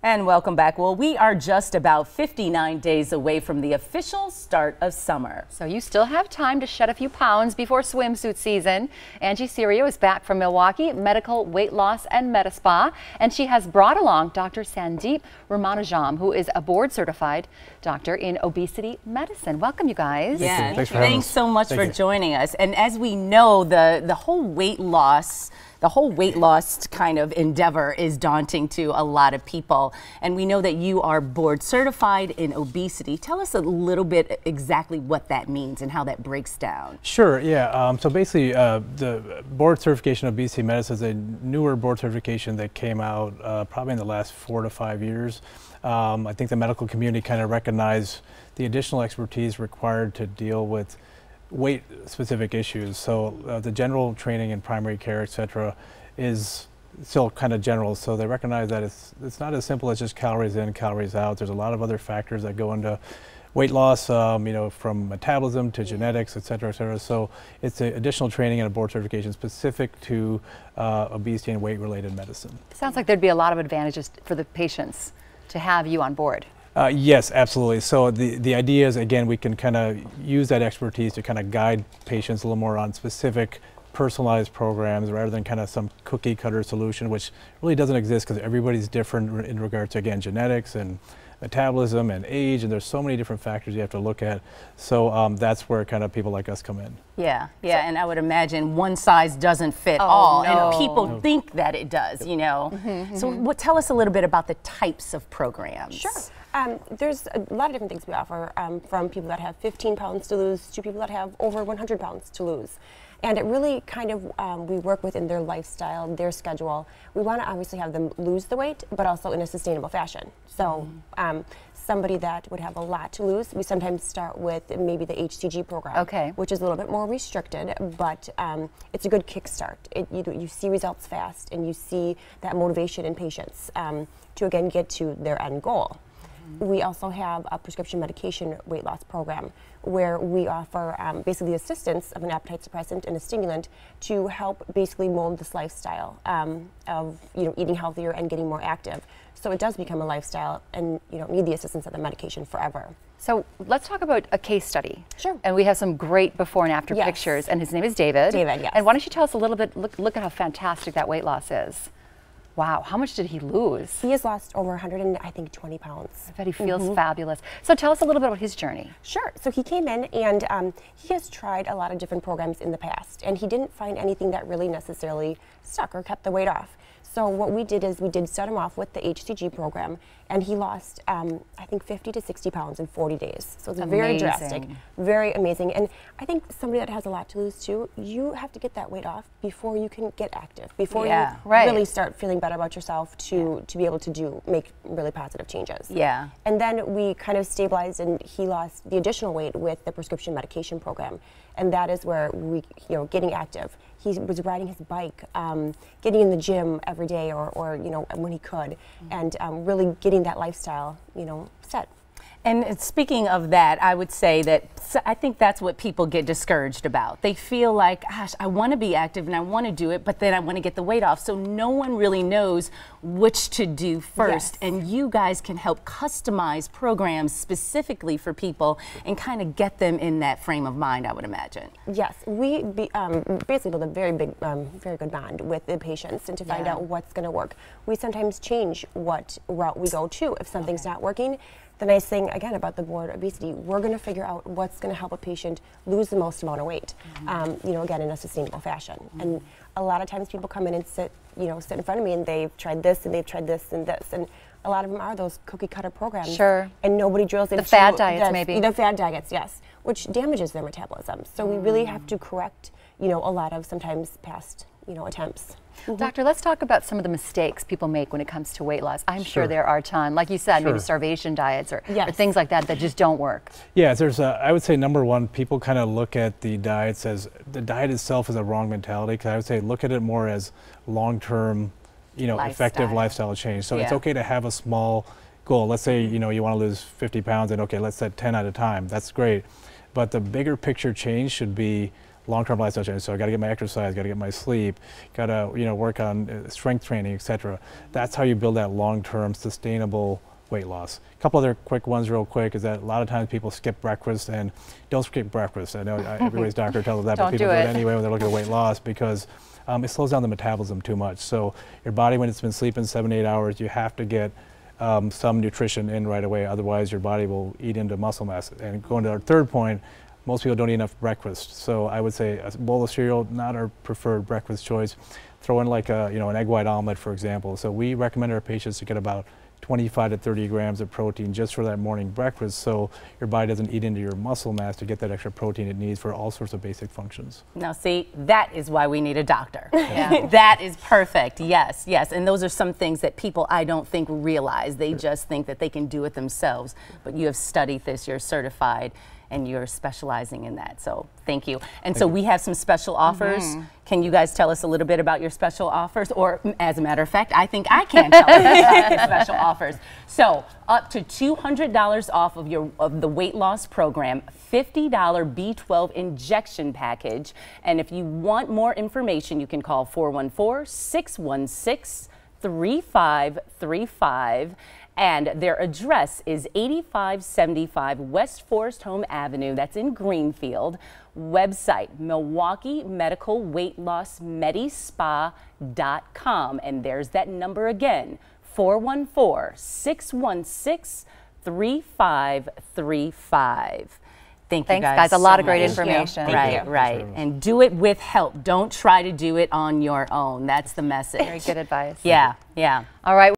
And welcome back. Well, we are just about 59 days away from the official start of summer. So you still have time to shed a few pounds before swimsuit season. Angie Serio is back from Milwaukee, medical weight loss and MediSpa, and she has brought along Dr. Sandeep Ramanujam, who is a board-certified doctor in obesity medicine. Welcome, you guys. Yeah, Thanks so much for joining us. And as we know, the whole weight loss kind of endeavor is daunting to a lot of people. And we know that you are board certified in obesity. Tell us a little bit exactly what that means and how that breaks down. Sure, yeah. So basically, the board certification of obesity medicine is a newer board certification that came out probably in the last 4 to 5 years. I think the medical community kind of recognized the additional expertise required to deal with weight-specific issues. So the general training in primary care, etc., is still kind of general. So they recognize that it's not as simple as just calories in, calories out. There's a lot of other factors that go into weight loss, you know, from metabolism to genetics, etc., etc. So it's an additional training and a board certification specific to obesity and weight-related medicine. Sounds like there'd be a lot of advantages for the patients to have you on board. Yes, absolutely. So the idea is, again, we can kind of use that expertise to kind of guide patients a little more on specific personalized programs rather than kind of some cookie cutter solution, which really doesn't exist because everybody's different in regards to, again, genetics and metabolism and age, and there's so many different factors you have to look at. So that's where kind of people like us come in. Yeah, and I would imagine one size doesn't fit all, and people think that it does, you know. So tell us a little bit about the types of programs. Sure. There's a lot of different things we offer, from people that have 15 pounds to lose to people that have over 100 pounds to lose. And it really kind of, we work within their lifestyle, their schedule. We want to obviously have them lose the weight, but also in a sustainable fashion. So somebody that would have a lot to lose, we sometimes start with maybe the HCG program, which is a little bit more restricted, but it's a good kickstart. You see results fast, and you see that motivation in patients to, again, get to their end goal. We also have a prescription medication weight loss program where we offer basically the assistance of an appetite suppressant and a stimulant to help basically mold this lifestyle of eating healthier and getting more active. So it does become a lifestyle, and you don't need the assistance of the medication forever. So let's talk about a case study. Sure. And we have some great before and after pictures, and his name is David. David, yes. And why don't you tell us a little bit, look at how fantastic that weight loss is. Wow, how much did he lose? He has lost over 120 pounds. I bet he feels fabulous. So tell us a little bit about his journey. Sure. So he came in, and he has tried a lot of different programs in the past, and he didn't find anything that really necessarily stuck or kept the weight off. So what we did is we did start him off with the HCG program, and he lost, I think, 50 to 60 pounds in 40 days. So it's very drastic, very amazing. And I think somebody that has a lot to lose too, you have to get that weight off before you can get active, before you really start feeling better about yourself to be able to make really positive changes. Yeah. And then we kind of stabilized, and he lost the additional weight with the prescription medication program. And that is where we, getting active. He was riding his bike, getting in the gym every day or when he could, and really getting that lifestyle, set. And speaking of that, I would say that I think that's what people get discouraged about. They feel like, gosh, I want to be active and I want to do it, but then I want to get the weight off. So no one really knows which to do first. And you guys can help customize programs specifically for people and kind of get them in that frame of mind, I would imagine. Yes, we basically build a very big, very good bond with the patients and to find out what's going to work. We sometimes change what route we go to if something's not working. The nice thing, again, about the board obesity, we're going to figure out what's going to help a patient lose the most amount of weight, again, in a sustainable fashion. And a lot of times people come in and sit in front of me, and they've tried this, and they've tried this, and this. And a lot of them are those cookie cutter programs. Sure. And nobody drills into the fad diets, maybe. The fad diets, yes, which damages their metabolism. So we really have to correct, a lot of sometimes past, attempts. Doctor, let's talk about some of the mistakes people make when it comes to weight loss. I'm sure there are a ton, like you said, maybe starvation diets or things like that just don't work. Yeah, I would say number one, people kind of look at the diets as, the diet itself is a wrong mentality, because I would say look at it more as long-term, effective lifestyle change. So it's okay to have a small goal. Let's say, you want to lose 50 pounds, and okay, let's set 10 at a time. That's great. But the bigger picture change should be long-term lifestyle change. So I got to get my exercise, got to get my sleep, got to work on strength training, etc. That's how you build that long-term sustainable weight loss. A couple other quick ones real quick is that a lot of times people skip breakfast, and don't skip breakfast. I know everybody's doctor tells us that, but people do it anyway when they're looking at weight loss because it slows down the metabolism too much. So your body, when it's been sleeping 7 to 8 hours, you have to get some nutrition in right away. Otherwise, your body will eat into muscle mass. And going to our third point, most people don't eat enough breakfast. So I would say a bowl of cereal, not our preferred breakfast choice. Throw in like a, an egg white omelet, for example. So we recommend our patients to get about 25 to 30 grams of protein just for that morning breakfast, so your body doesn't eat into your muscle mass to get that extra protein it needs for all sorts of basic functions. Now see, that is why we need a doctor. Yeah. That is perfect. Yes, yes. And those are some things that people, I don't think, realize. They just think that they can do it themselves. But you have studied this, you're certified, and you're specializing in that. So thank you. And so we have some special offers. Can you guys tell us a little bit about your special offers? Or as a matter of fact, I think I can tell us about your special offers. So up to $200 off of the weight loss program, $50 B12 injection package. And if you want more information, you can call 414-616-3535. And their address is 8575 West Forest Home Avenue. That's in Greenfield. Website, Milwaukee Medical Weight Loss MediSpa.com. And there's that number again, 414-616-3535. Thank you guys. A lot of great information. Right. And do it with help. Don't try to do it on your own. That's the message. Very good advice. Yeah. All right.